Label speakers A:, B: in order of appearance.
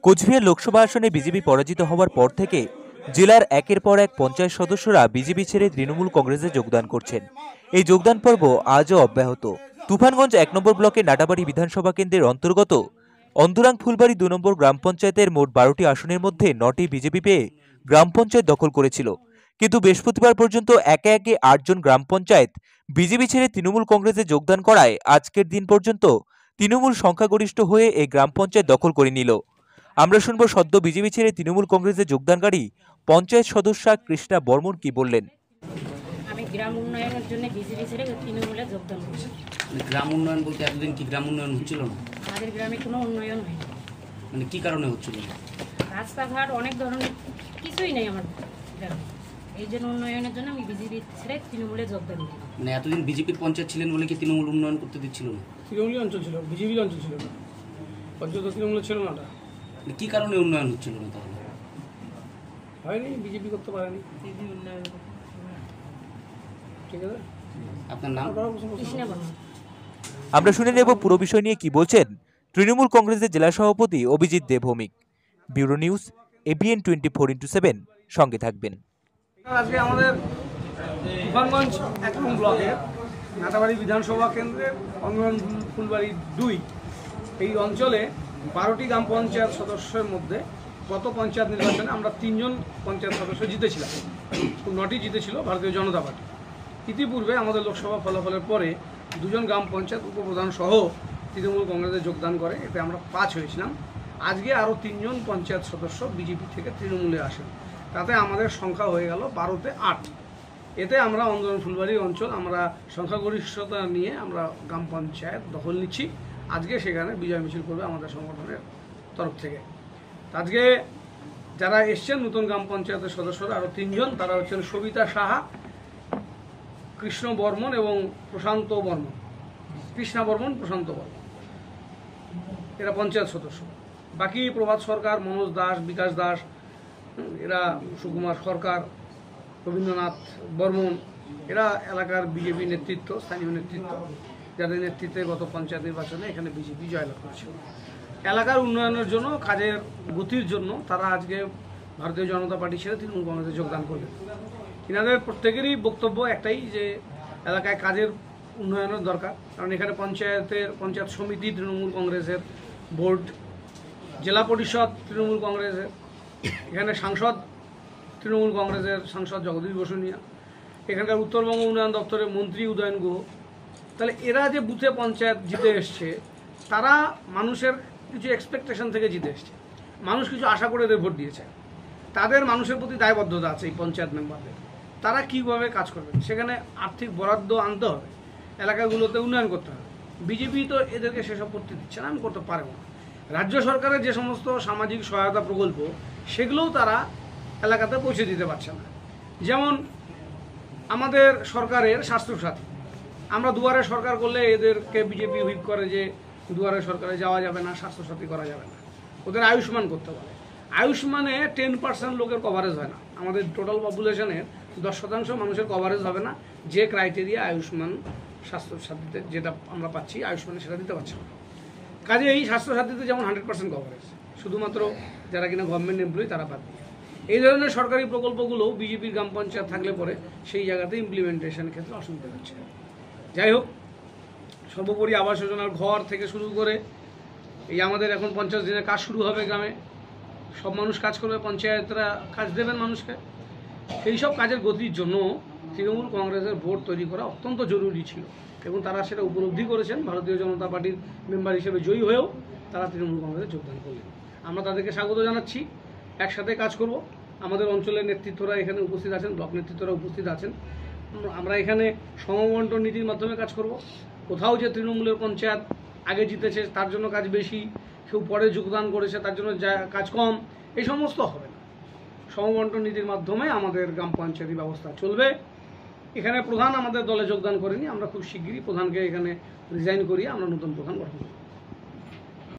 A: কোচবিহার লোকসভা আসনে বিজেপি পরাজিত হওয়ার পর থেকে জেলার একের পর এক পঞ্চায়েত সদস্যরা বিজেপি ছেড়ে তৃণমূল কংগ্রেসে যোগদান করছেন। এই যোগদান পর্ব আজও অব্যাহত। তুফানগঞ্জ ১ নম্বর ব্লকের নাটাবাড়ি বিধানসভা কেন্দ্রের অন্তর্গত অন্দুরাং ফুলবাড়ি ২ নম্বর গ্রাম পঞ্চায়েতের মোট ১২টি আসনের মধ্যে ৯টি বিজেপি পেয়ে গ্রাম পঞ্চায়েত দখল করেছিল। কিন্তু বৃহস্পতিবার পর্যন্ত একে একে ৮ জন গ্রাম পঞ্চায়েত বিজেপি ছেড়ে তৃণমূল কংগ্রেসে যোগদান করায় আজকের দিন পর্যন্ত তৃণমূল সংখ্যাগরিষ্ঠ হয়ে এই গ্রাম পঞ্চায়েত দখল করে নিল। আমরা শুনবো সদ্য বিজেপি ছেড়ে তৃণমূল কংগ্রেসে যোগদানকারী পঞ্চায়েত সদস্যা কৃষ্ণা বর্মন কি বললেন।
B: আমি গ্রাম উন্নয়নের জন্য বিজেপি ছেড়ে তৃণমূলে যোগদান করছি।
C: গ্রাম উন্নয়ন বলতে এতদিন কি গ্রাম উন্নয়ন হচ্ছিল না?
B: আমাদের গ্রামে কোনো উন্নয়ন হয়নি।
C: মানে কি কারণে হচ্ছিল না?
B: রাস্তাঘাট অনেক ধরনের কিছুই নেই আমার গ্রামে। এই জন্য উন্নয়নের জন্য আমি বিজেপি ছেড়ে তৃণমূলে যোগদান করি।
C: মানে এতদিন বিজেপির পঞ্চায়েত ছিলেন বলে কি তৃণমূল উন্নয়ন করতে দিচ্ছিল না?
D: তৃণমূলী অঞ্চল ছিল, বিজেপির অঞ্চল ছিল না, পঞ্চায়েত তৃণমূল ছিল না।
C: কি কারণে উন্নয়ন হচ্ছিল না তাহলে?
D: হয়নি, বিজেপি করতে পারেনি। ঠিক আছে,
C: আপনার নাম?
B: কৃষ্ণা বর্মন।
A: আমরা শুনে নেব পুরো বিষয় নিয়ে কি বলছেন তৃণমূল কংগ্রেসের জেলা সভাপতি Abhijit De Bhowmik. Bureau news, ABN 24x7, সঙ্গে থাকবেন।
D: আজকে আমাদের তুফানগঞ্জ ১ নং ব্লকের নাটাবাড়ি বিধানসভা কেন্দ্রের অন্দুরাং ফুলবাড়ি ২ এই অঞ্চলে ১২টি গ্রাম পঞ্চায়েত সদস্যের মধ্যে গত পঞ্চায়েত নির্বাচনে আমরা ৩ জন পঞ্চায়েত সদস্য জিতেছিলাম। ৯টি জিতেছিল ভারতীয় জনতা পার্টি। ইতিপূর্বে আমাদের লোকসভা ফলাফলের পরে ২ জন গ্রাম পঞ্চায়েত উপপ্রধান সহ তৃণমূল কংগ্রেসে যোগদান করে, এতে আমরা ৫ হয়েছিলাম। আজকে আরও ৩ জন পঞ্চায়েত সদস্য বিজেপি থেকে তৃণমূলে আসেন, তাতে আমাদের সংখ্যা হয়ে গেল ১২তে ৮। এতে আমরা অন্দুরাং ফুলবাড়ি অঞ্চল আমরা সংখ্যাগরিষ্ঠতা নিয়ে আমরা গ্রাম পঞ্চায়েত দখল নিচ্ছি। আজকে সেখানে বিজয় মিছিল করবে আমাদের সংগঠনের তরফ থেকে। আজকে যারা এসছেন নতুন গ্রাম পঞ্চায়েতের সদস্যরা আরও ৩ জন, তারা হচ্ছেন সবিতা সাহা, কৃষ্ণ বর্মন এবং প্রশান্ত বর্মন। কৃষ্ণা বর্মন, প্রশান্ত বর্মন, এরা পঞ্চায়েত সদস্য। বাকি প্রভাত সরকার, মনোজ দাস, বিকাশ দাস, এরা সুকুমার সরকার, রবীন্দ্রনাথ বর্মন, এরা এলাকার বিজেপি নেতৃত্ব, স্থানীয় নেতৃত্ব, যাদের নেতৃত্বে গত পঞ্চায়েত নির্বাচনে এখানে বিজেপি জয়লাভ করেছিল। এলাকার উন্নয়নের জন্য, কাজের গতির জন্য তারা আজকে ভারতীয় জনতা পার্টি ছেড়ে তৃণমূল কংগ্রেসে যোগদান করবেন। এনাদের প্রত্যেকেরই বক্তব্য একটাই, যে এলাকায় কাজের উন্নয়নের দরকার। কারণ এখানে পঞ্চায়েত সমিতি তৃণমূল কংগ্রেসের, বোর্ড, জেলা পরিষদ তৃণমূল কংগ্রেসের, এখানে সাংসদ তৃণমূল কংগ্রেসের সাংসদ জগদীশ বসুনিয়া, এখানকার উত্তরবঙ্গ উন্নয়ন দপ্তরের মন্ত্রী উদয়ন গুহ। তাহলে এরা যে বুথে পঞ্চায়েত জিতে এসছে, তারা মানুষের কিছু এক্সপেকটেশন থেকে জিতে এসছে, মানুষ কিছু আশা করে এদের ভোট দিয়েছে। তাদের মানুষের প্রতি দায়বদ্ধতা আছে এই পঞ্চায়েত মেম্বারদের। তারা কীভাবে কাজ করবেন, সেখানে আর্থিক বরাদ্দ আনতে হবে, এলাকাগুলোতে উন্নয়ন করতে হবে। বিজেপি তো এদেরকে সেসব করতে দিচ্ছে না, আমি করতে পারবো না। রাজ্য সরকারের যে সমস্ত সামাজিক সহায়তা প্রকল্প, সেগুলোও তারা এলাকাতে পৌঁছে দিতে পারছে না। যেমন আমাদের সরকারের স্বাস্থ্যসাথী, আমরা দুয়ারে সরকার করলে এদেরকে বিজেপি হুইপ করে যে দুয়ারে সরকারে যাওয়া যাবে না, স্বাস্থ্যসাথী করা যাবে না। ওদের আয়ুষ্মান করতে বলে। আয়ুষ্মানে 10% লোকের কভারেজ হয় না। আমাদের টোটাল পপুলেশনের 10% মানুষের কভারেজ হবে না, যে ক্রাইটেরিয়া আয়ুষ্মান স্বাস্থ্যসাথীতে যেটা আমরা পাচ্ছি, আয়ুষ্মানে সেটা দিতে পারছে না। কাজে এই স্বাস্থ্যসাথীতে যেমন 100% কভারেজ, শুধুমাত্র যারা কিনা গভর্নমেন্ট এমপ্লয়ি তারা পাবে। এই ধরনের সরকারি প্রকল্পগুলো বিজেপির গ্রাম পঞ্চায়েত থাকলে পরে সেই জায়গাতে ইমপ্লিমেন্টেশনের ক্ষেত্রে অসুবিধা হচ্ছে। যাই হোক, সর্বোপরি আবাস যোজনার ঘর থেকে শুরু করে এই আমাদের এখন 50 দিনের কাজ শুরু হবে গ্রামে, সব মানুষ কাজ করবে, পঞ্চায়েতরা কাজ দেবেন মানুষকে। সেই সব কাজের গতির জন্য তৃণমূল কংগ্রেসের ভোট তৈরি করা অত্যন্ত জরুরি ছিল, এবং তারা সেটা উপলব্ধি করেছেন। ভারতীয় জনতা পার্টির মেম্বার হিসেবে জয়ী হয়েও তারা তৃণমূল কংগ্রেসে যোগদান করলেন। আমরা তাদেরকে স্বাগত জানাচ্ছি, একসাথে কাজ করব। আমাদের অঞ্চলের নেতৃত্বরা এখানে উপস্থিত আছেন, ব্লক নেতৃত্বরা উপস্থিত আছেন। আমরা এখানে সমবন্টন নীতির মাধ্যমে কাজ করব। কোথাও যে তৃণমূলের পঞ্চায়েত আগে জিতেছে তার জন্য কাজ বেশি, কেউ পরে যোগদান করেছে তার জন্য কাজ কম, এই সমস্ত হবে না। সমবন্টন নীতির মাধ্যমে আমাদের গ্রাম পঞ্চায়েত ব্যবস্থা চলবে। এখানে প্রধান আমাদের দলে যোগদান করেনি, আমরা খুব শিগগিরই প্রধানকে এখানে রিজাইন করিয়ে আমরা নতুন প্রধান গঠন করব।